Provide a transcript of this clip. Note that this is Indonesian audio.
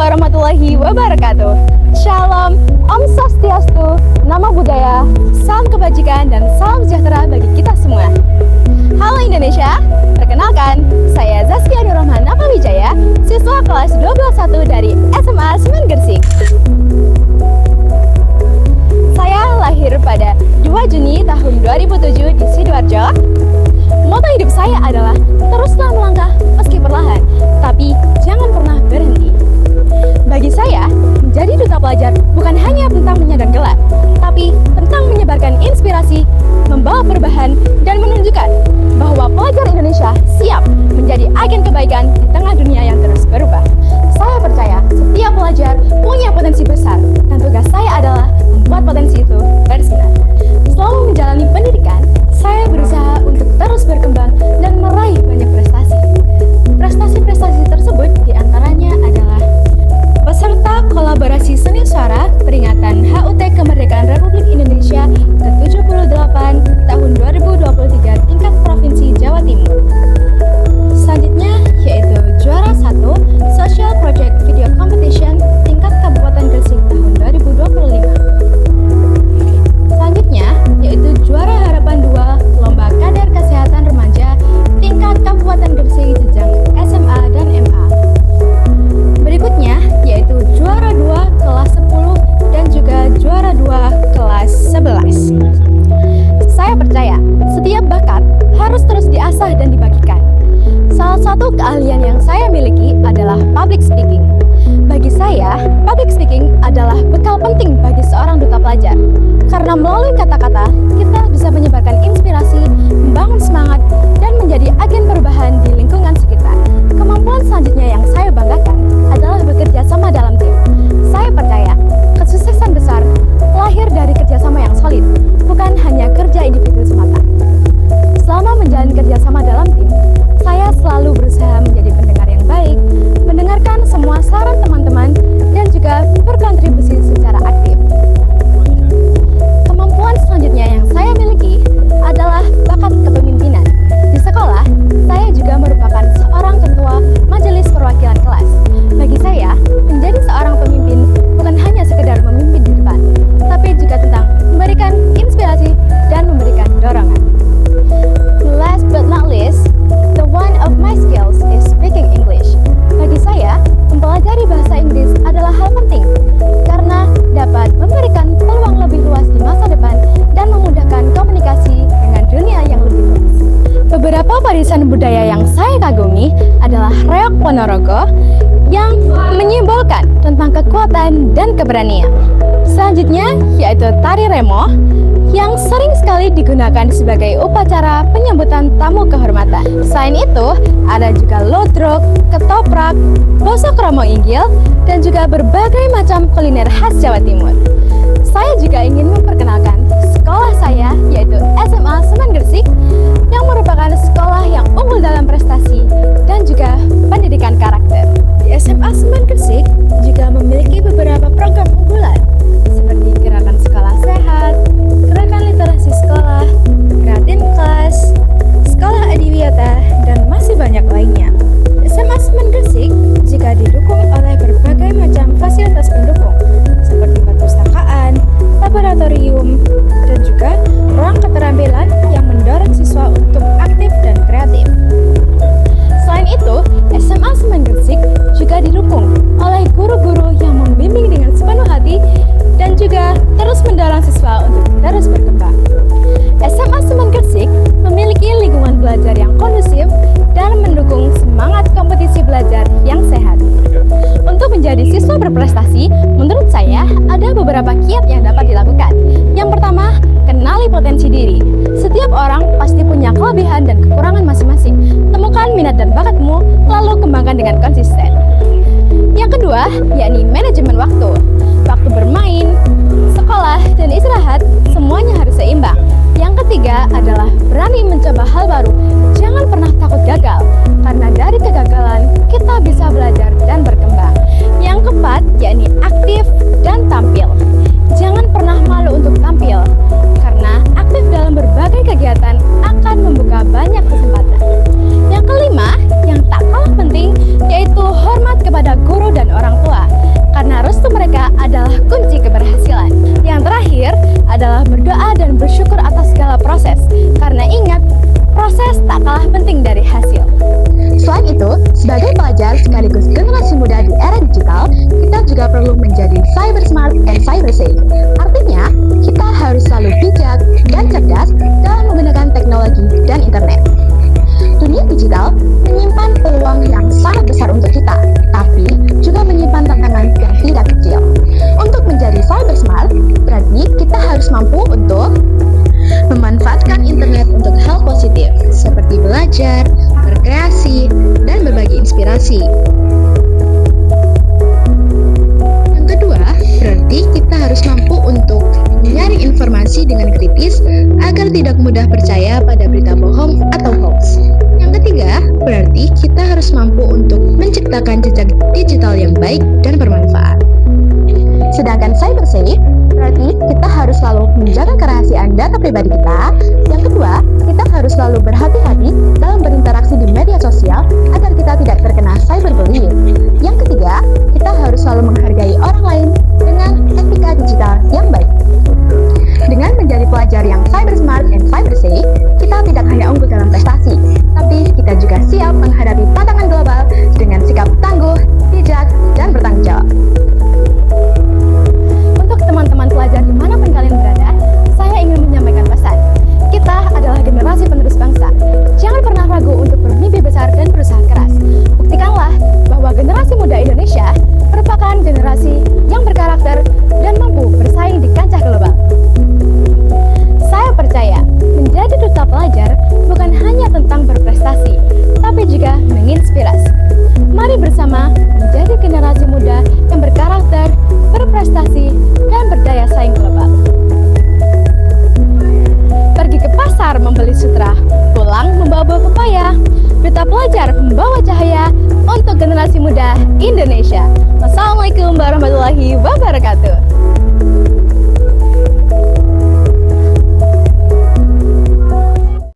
warahmatullahi wabarakatuh. Shalom, Om Swastiastu, Namo Buddhaya, salam kebajikan dan salam sejahtera bagi kita semua. Halo Indonesia, perkenalkan, saya Zaskia Nur Rahman Napawijaya, siswa kelas 12-1 dari SMA Semen Gersik. Saya lahir pada 2 Juni tahun 2007 di Sidoarjo. Moto hidup saya adalah teruslah melangkah meski perlahan, tapi jangan pernah berhenti. Bagi saya, menjadi duta pelajar bukan hanya tentang menyandang gelar, tapi tentang menyebarkan inspirasi, membawa perubahan, dan menunjukkan bahwa pelajar Indonesia siap menjadi agen kebaikan di tengah dunia yang terus berubah. Saya percaya setiap pelajar punya potensi besar, dan tugas saya adalah membuat potensi itu bersinar. Selalu menjalani pendidikan, saya berusaha untuk terus berkembang dan meraih banyak prestasi. Prestasi-prestasi tersebut diantaranya adalah peserta kolaborasi seni suara peringatan HUT Kemerdekaan Republik Indonesia ke-78 tahun 2023 tingkat Provinsi Jawa Timur. Selanjutnya yaitu juara 1 Social Project Video Competition tingkat Kabupaten Gresik tahun 2025. Selanjutnya yaitu juara harapan 2 Lomba Kader Kesehatan Remaja tingkat Kabupaten Gresik jenjang SMA dan MA. Berikutnya yaitu juara 2 kelas 10 dan juga juara 2 kelas 11. Saya percaya setiap bakat harus terus diasah dan dibagikan. Salah satu keahlian yang saya miliki adalah public speaking. Bagi saya, public speaking adalah bekal penting bagi seorang duta pelajar. Karena melalui kata-kata, kita bisa menyebarkan inspirasi, membangun semangat, dan menjadi agen perubahan di lingkungan sekitar. Kemampuan selanjutnya yang saya banggakan adalah bekerja sama dalam tim. Saya percaya, kesuksesan besar lahir dari kerjasama yang solid, bukan hanya kerja individu semata. Selama menjalani kerjasama dalam tim, saya selalu berusaha menjadi pendengar yang baik, mendengarkan semua saran teman-teman, dan juga berkontribusi secara aktif. Kemampuan selanjutnya yang saya miliki adalah bakat kepemimpinan. Di sekolah, saya juga merupakan seorang ketua majelis perwakilan kelas. Bagi saya, menjadi seorang pemimpin bukan hanya sekedar memimpin di depan, tapi juga tentang memberikan inspirasi dan memberikan dorongan. Last but not least, the one of my skills is speaking English. Bagi saya, mempelajari bahasa Inggris adalah hal penting karena dapat memberikan peluang lebih luas di masa depan dan memudahkan komunikasi dengan dunia yang lebih luas. Beberapa warisan budaya yang saya kagumi adalah reok Ponorogo yang menyimbolkan tentang kekuatan dan keberanian. Selanjutnya yaitu tari remo yang sering sekali digunakan sebagai upacara penyambutan tamu kehormatan. Selain itu, ada juga lodrok, ketoprak, bosok romo inggil, dan juga berbagai macam kuliner khas Jawa Timur. Saya juga ingin memperkenalkan sekolah saya, yaitu SMA Semen Gersik, yang merupakan sekolah yang unggul dalam prestasi dan juga pendidikan karakter. Di SMA Semen Gersik juga memiliki beberapa program unggulan, seperti gerakan sekolah sehat, gerakan literasi sekolah, kreatif kelas, sekolah adiwiyata, dan masih banyak lainnya. SMA Semen Gersik juga didukung oleh berbagai macam fasilitas pendukung, seperti perpustakaan, laboratorium, dan juga ruang keterampilan yang mendorong siswa untuk aktif dan kreatif. Selain itu, SMA Semen Gersik juga didukung oleh guru-guru yang membimbing dengan sepenuh hati dan juga terus mendorong siswa untuk terus berkembang. SMA Semen Gersik memiliki lingkungan belajar yang kondusif dan mendukung semangat kompetisi belajar yang sehat. Untuk menjadi siswa berprestasi, menurut saya ada beberapa kiat yang dapat dilakukan. Yang pertama, kenali potensi diri. Setiap orang pasti punya kelebihan dan kekurangan masing-masing. Temukan minat dan bakatmu, lalu kembangkan dengan konsisten. Yang kedua, yakni manajemen waktu. Waktu bermain, sekolah, dan istirahat semuanya harus seimbang. Yang ketiga adalah berani mencoba hal baru. Jangan pernah takut gagal, karena dari kegagalan kita bisa belajar dan berkembang. Yang keempat, yakni aktif dan tampil. Jangan pernah malu untuk tampil, karena aktif dalam berbagai kegiatan akan membuka banyak kesempatan. Yang kelima, yang tak kalah penting, yaitu hormat kepada guru dan orang tua. cybersay. Artinya, kita harus selalu bijak dan cerdas dalam menggunakan teknologi dan internet. Dunia digital menyimpan peluang yang sangat besar untuk kita, tapi juga menyimpan tantangan yang tidak kecil. Untuk menjadi cyber smart, berarti kita harus mampu untuk memanfaatkan internet untuk hal positif, seperti belajar, berkreasi, dan berbagi inspirasi. Yang kedua, berarti kita harus mampu untuk mencari informasi dengan kritis agar tidak mudah percaya pada berita bohong atau hoax. Yang ketiga, berarti kita harus mampu untuk menciptakan jejak digital yang baik dan bermanfaat. Sedangkan cybersay, berarti kita harus selalu menjaga kerahasiaan data pribadi kita. Yang kedua, kita harus selalu berhati-hati dalam berinteraksi di media sosial agar kita tidak terkena cyberbullying. Yang ketiga, kita harus selalu menghargai orang lain dengan etika digital yang baik. Dengan menjadi pelajar yang cyber smart dan cybersay, kita tidak hanya unggul dalam prestasi, tapi kita juga siap menghadapi tantangan global dengan sikap tangguh, bijak, dan bertanggung jawab. Untuk teman-teman pelajar dimanapun kalian berada, saya ingin menyampaikan pesan. Kita adalah generasi penerus bangsa. Jangan pernah ragu untuk bermimpi besar dan berusaha keras. Buktikanlah bahwa generasi muda Indonesia merupakan generasi yang berkarakter dan mampu bersaing di kancah global. Saya percaya menjadi duta pelajar bukan hanya tentang berprestasi, tapi juga menginspirasi. Mari bersama menjadi generasi muda yang berkarakter, berprestasi, dan berdaya saing global. Pergi ke pasar membeli sutra, pulang membawa buah pepaya. Duta pelajar membawa cahaya untuk generasi muda Indonesia. Wassalamualaikum warahmatullahi wabarakatuh.